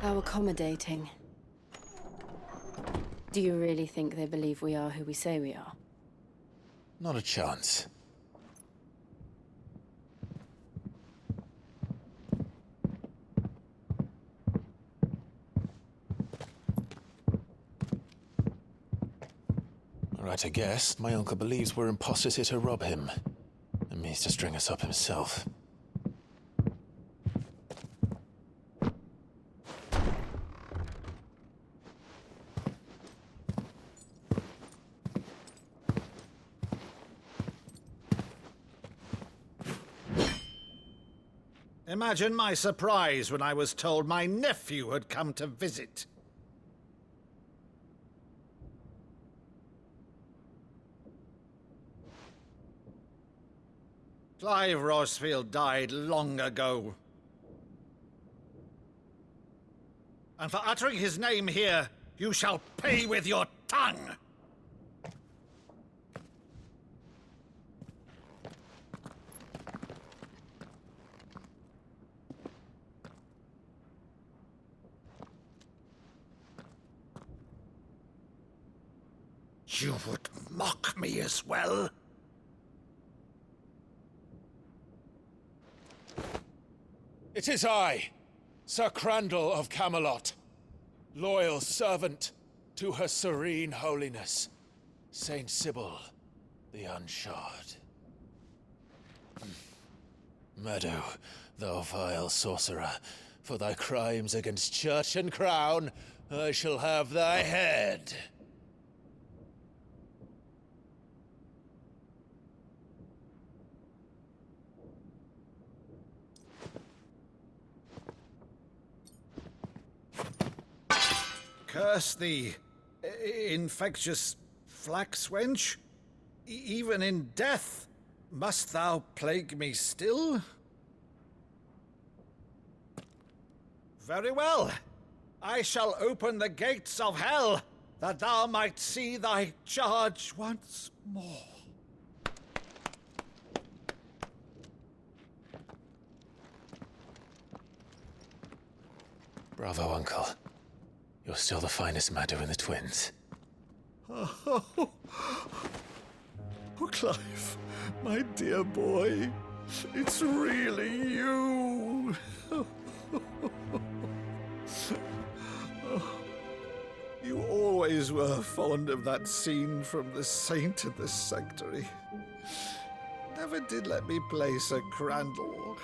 How accommodating. Do you really think they believe we are who we say we are? Not a chance. Right, I guess. My uncle believes we're imposters here to rob him, and means to string us up himself. Imagine my surprise when I was told my nephew had come to visit. Clive Rosefield died long ago. And for uttering his name here, you shall pay with your tongue! You would mock me as well? It is I, Sir Crandall of Camelot, loyal servant to Her Serene Holiness, Saint Sybil the Unshod. Meadow, thou vile sorcerer, for thy crimes against church and crown, I shall have thy head. Curse thee, infectious flax wench. Even in death, must thou plague me still? Very well. I shall open the gates of hell, that thou might see thy charge once more. Bravo, Uncle. You're still the finest Meadow in the twins. Oh, Clive, my dear boy, it's really you. You always were fond of that scene from The Saint in the Sanctuary. Never did let me play Sir Crandall.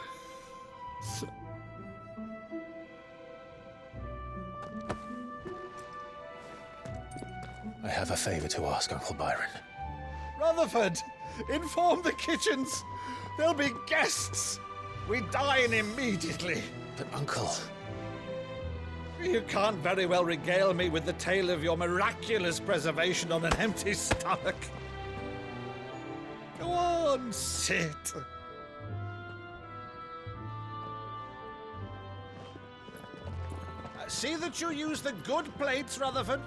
I have a favor to ask, Uncle Byron. Rutherford, inform the kitchens. There'll be guests. We dine immediately. But, Uncle... You can't very well regale me with the tale of your miraculous preservation on an empty stomach. Go on, sit. See that you use the good plates, Rutherford.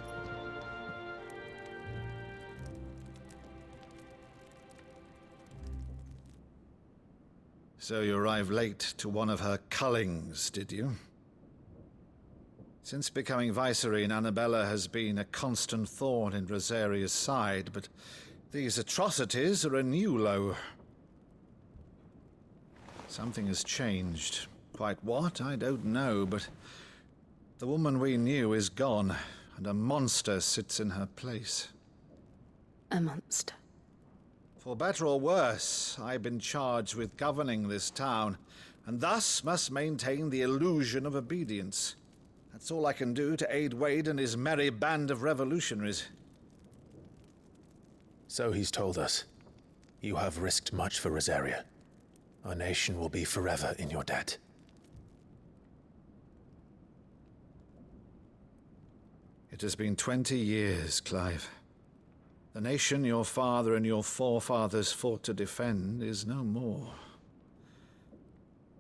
So you arrived late to one of her cullings, did you? Since becoming Vicereine, Annabella has been a constant thorn in Rosaria's side, but these atrocities are a new low. Something has changed. Quite what, I don't know, but the woman we knew is gone, and a monster sits in her place. A monster. For better or worse, I've been charged with governing this town, and thus must maintain the illusion of obedience. That's all I can do to aid Wade and his merry band of revolutionaries. So he's told us. You have risked much for Rosaria. Our nation will be forever in your debt. It has been 20 years, Clive. The nation your father and your forefathers fought to defend is no more.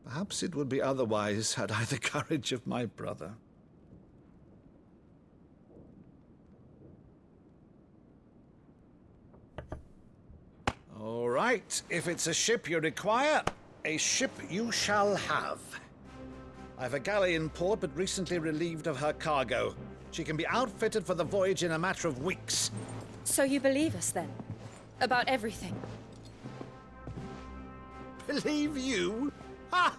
Perhaps it would be otherwise had I the courage of my brother. All right, if it's a ship you require, a ship you shall have. I've a galley in port, but recently relieved of her cargo. She can be outfitted for the voyage in a matter of weeks. So you believe us, then? About everything? Believe you? Ha!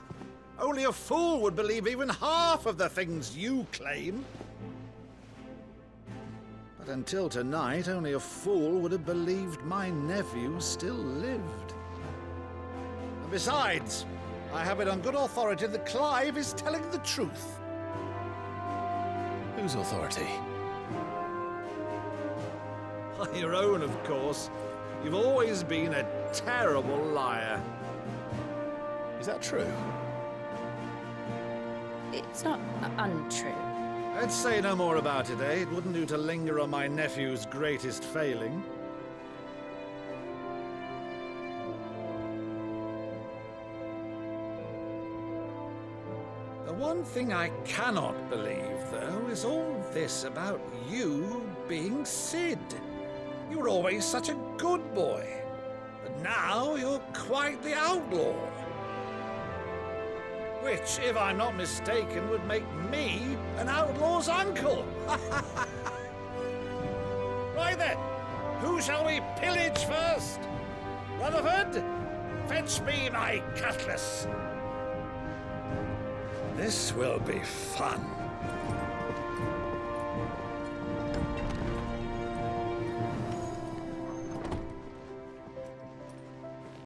Only a fool would believe even half of the things you claim. But until tonight, only a fool would have believed my nephew still lived. And besides, I have it on good authority that Clive is telling the truth. Whose authority? Your own, of course. You've always been a terrible liar. Is that true? It's not untrue. I'd say no more about it, eh? It wouldn't do to linger on my nephew's greatest failing. The one thing I cannot believe, though, is all this about you being Sid. You were always such a good boy, but now you're quite the outlaw. Which, if I'm not mistaken, would make me an outlaw's uncle. Right then, who shall we pillage first? Rutherford, fetch me my cutlass. This will be fun.